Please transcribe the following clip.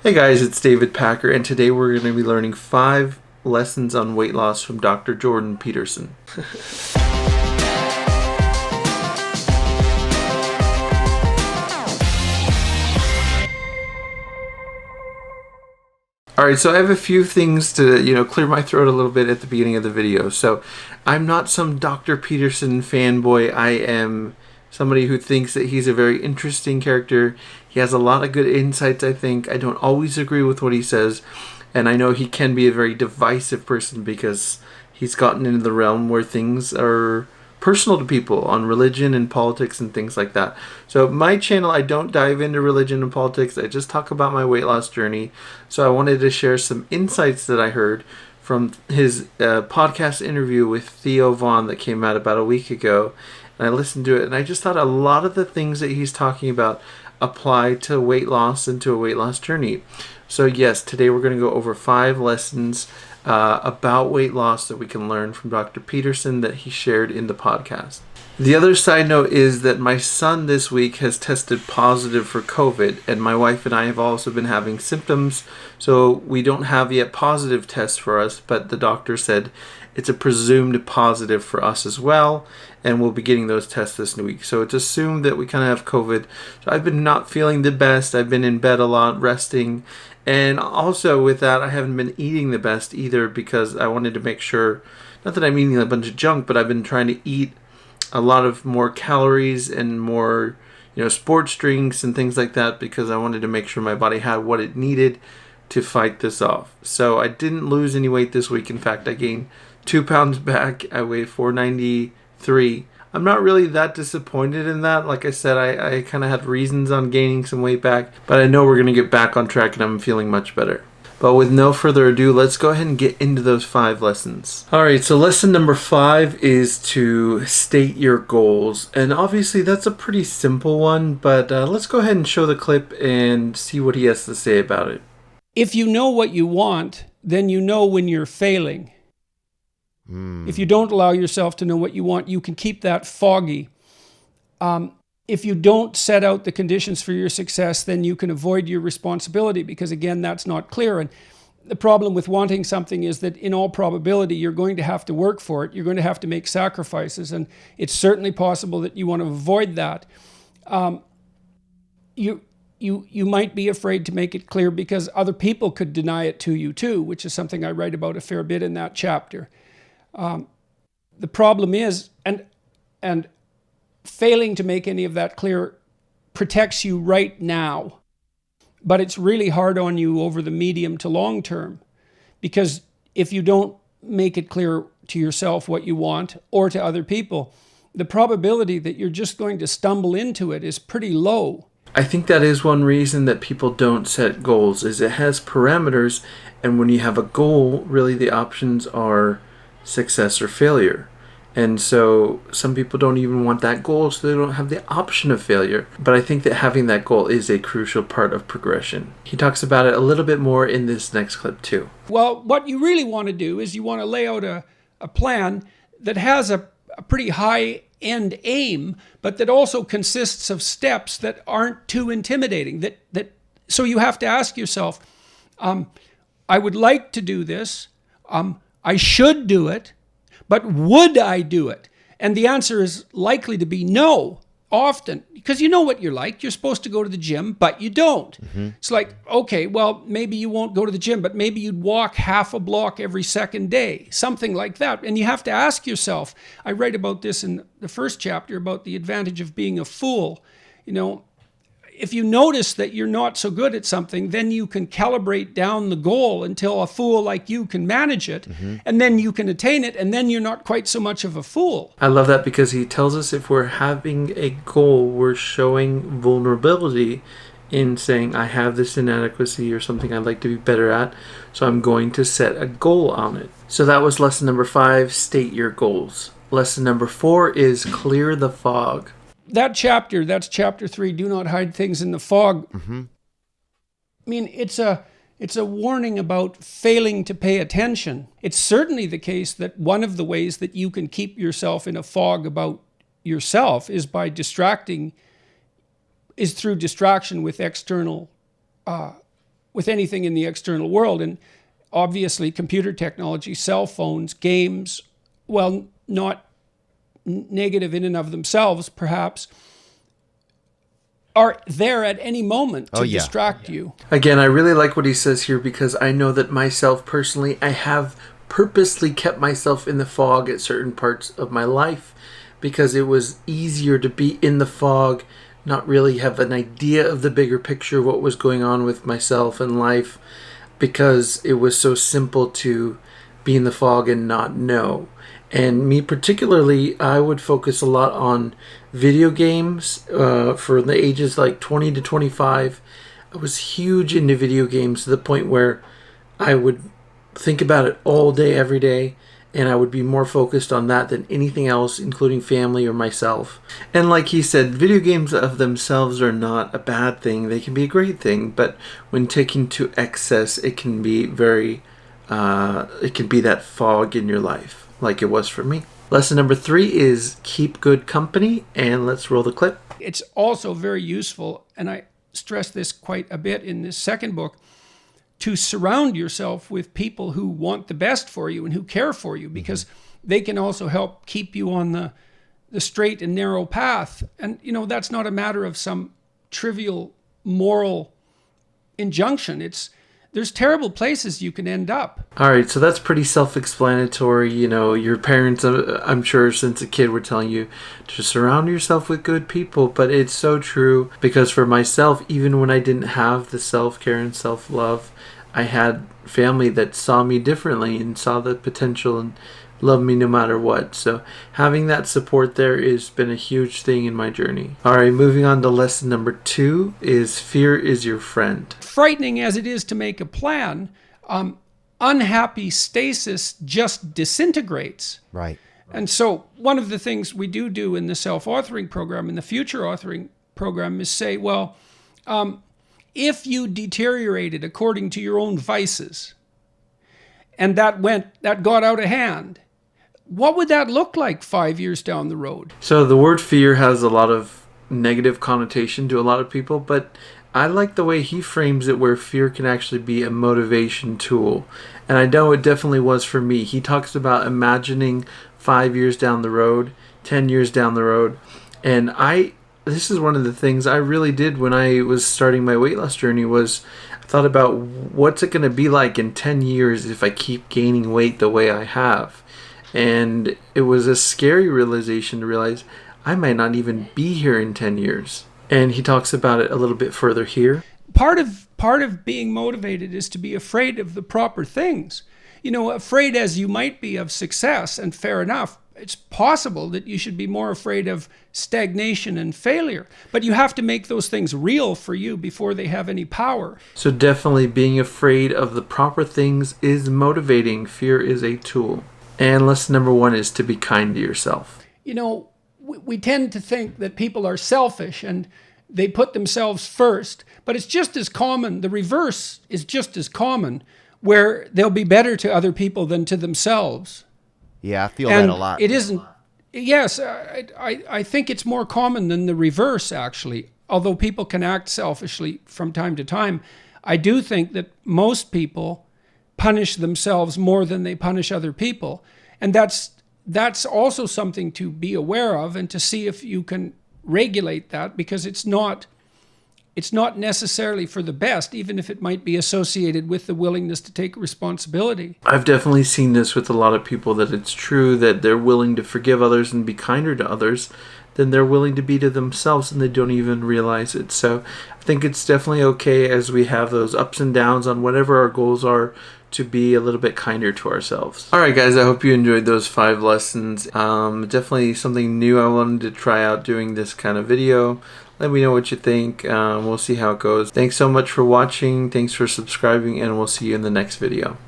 Hey guys, it's David Packer, and today we're going to be learning 5 lessons on weight loss from Dr. Jordan Peterson. Alright, so I have a few things to, clear my throat a little bit at the beginning of the video. So, I'm not some Dr. Peterson fanboy. I am somebody who thinks that he's a very interesting character. He has a lot of good insights, I think. I don't always agree with what he says, and I know he can be a very divisive person because he's gotten into the realm where things are personal to people on religion and politics and things like that. So my channel, I don't dive into religion and politics. I just talk about my weight loss journey. So I wanted to share some insights that I heard from his podcast interview with Theo that came out about a week ago. And I listened to it, and I just thought a lot of the things that he's talking about apply to weight loss and to a weight loss journey. So yes, today we're going to go over 5 lessons about weight loss that we can learn from Dr. Peterson that he shared in the podcast. The other side note is that my son this week has tested positive for COVID, and my wife and I have also been having symptoms, so we don't have yet positive tests for us, but the doctor said it's a presumed positive for us as well, and we'll be getting those tests this week. So it's assumed that we kind of have COVID. So I've been not feeling the best. I've been in bed a lot, resting, and also with that, I haven't been eating the best either because I wanted to make sure, not that I'm eating a bunch of junk, but I've been trying to eat a lot of more calories and more, sports drinks and things like that because I wanted to make sure my body had what it needed to fight this off. So I didn't lose any weight this week. In fact, I gained 2 pounds back. I weigh 493. I'm not really that disappointed in that. Like I said, I kind of had reasons on gaining some weight back, but I know we're going to get back on track and I'm feeling much better. But with no further ado, let's go ahead and get into those 5 lessons. Alright, so lesson number 5 is to state your goals. And obviously that's a pretty simple one, but let's go ahead and show the clip and see what he has to say about it. If you know what you want, then you know when you're failing. If you don't allow yourself to know what you want, you can keep that foggy. If you don't set out the conditions for your success, then you can avoid your responsibility because, again, that's not clear. And the problem with wanting something is that in all probability, you're going to have to work for it. You're going to have to make sacrifices. And it's certainly possible that you want to avoid that. You might be afraid to make it clear because other people could deny it to you too, which is something I write about a fair bit in that chapter. The problem is, and failing to make any of that clear protects you right now, but it's really hard on you over the medium to long term, because if you don't make it clear to yourself what you want or to other people, the probability that you're just going to stumble into it is pretty low. I think that is one reason that people don't set goals, is it has parameters, and when you have a goal, really the options are success or failure. And so some people don't even want that goal, so they don't have the option of failure. But I think that having that goal is a crucial part of progression. He talks about it a little bit more in this next clip too. Well, what you really want to do is you want to lay out a plan that has a pretty high end aim, but that also consists of steps that aren't too intimidating. So you have to ask yourself, I would like to do this. I should do it, but would I do it? And the answer is likely to be no, often, because you know what you're like. You're supposed to go to the gym, but you don't. It's like, okay, well, maybe you won't go to the gym, but maybe you'd walk half a block every second day, something like that. And you have to ask yourself, I write about this in the first chapter about the advantage of being a fool. If you notice that you're not so good at something, then you can calibrate down the goal until a fool like you can manage it, and then you can attain it, and then you're not quite so much of a fool. I love that because he tells us if we're having a goal, we're showing vulnerability in saying, I have this inadequacy or something I'd like to be better at, so I'm going to set a goal on it. So that was lesson number 5, state your goals. Lesson number 4 is clear the fog. That's chapter 3, do not hide things in the fog. I mean, it's a warning about failing to pay attention. It's certainly the case that one of the ways that you can keep yourself in a fog about yourself is through distraction with external with anything in the external world. And obviously computer technology, cell phones, games, well, not negative in and of themselves, perhaps, are there at any moment to distract you. Again, I really like what he says here, because I know that myself personally, I have purposely kept myself in the fog at certain parts of my life, because it was easier to be in the fog, not really have an idea of the bigger picture of what was going on with myself and life, because it was so simple to be in the fog and not know. And me particularly, I would focus a lot on video games for the ages like 20 to 25. I was huge into video games to the point where I would think about it all day, every day, and I would be more focused on that than anything else, including family or myself. And like he said, video games of themselves are not a bad thing. They can be a great thing, but when taken to excess, it can be it can be that fog in your life, like it was for me. Lesson number 3 is keep good company, and let's roll the clip. It's also very useful, and I stress this quite a bit in this second book, to surround yourself with people who want the best for you and who care for you, because they can also help keep you on the straight and narrow path. And, you know, that's not a matter of some trivial moral injunction. There's terrible places you can end up. All right, so that's pretty self-explanatory. You know, your parents, I'm sure since a kid, were telling you to surround yourself with good people, but it's so true, because for myself, even when I didn't have the self-care and self-love, I had family that saw me differently and saw the potential and loved me no matter what. So having that support there has been a huge thing in my journey. All right, moving on to lesson number 2 is fear is your friend. Frightening as it is to make a plan, unhappy stasis just disintegrates. Right. And so one of the things we do in the self-authoring program, in the future authoring program, is say, well, if you deteriorated according to your own vices, and that got out of hand, what would that look like 5 years down the road? So the word fear has a lot of negative connotation to a lot of people, but I like the way he frames it, where fear can actually be a motivation tool. And I know it definitely was for me. He talks about imagining 5 years down the road, 10 years down the road. And this is one of the things I really did when I was starting my weight loss journey, was I thought about what's it going to be like in 10 years if I keep gaining weight the way I have. And it was a scary realization to realize I might not even be here in 10 years. And he talks about it a little bit further here. Part of being motivated is to be afraid of the proper things. You know, afraid as you might be of success, and fair enough, it's possible that you should be more afraid of stagnation and failure. But you have to make those things real for you before they have any power. So definitely being afraid of the proper things is motivating. Fear is a tool. And lesson number 1 is to be kind to yourself. You know, we tend to think that people are selfish and they put themselves first, but it's just as common. The reverse is just as common, where they'll be better to other people than to themselves. Yeah, I feel that a lot. It isn't. Yes, I think it's more common than the reverse, actually. Although people can act selfishly from time to time, I do think that most people punish themselves more than they punish other people. And that's also something to be aware of, and to see if you can regulate that, because it's not necessarily for the best, even if it might be associated with the willingness to take responsibility. I've definitely seen this with a lot of people, that it's true that they're willing to forgive others and be kinder to others than they're willing to be to themselves, and they don't even realize it. So I think it's definitely okay, as we have those ups and downs on whatever our goals are, to be a little bit kinder to ourselves. All right, guys, I hope you enjoyed those 5 lessons. Definitely something new I wanted to try out doing this kind of video. Let me know what you think. We'll see how it goes. Thanks so much for watching. Thanks for subscribing, and we'll see you in the next video.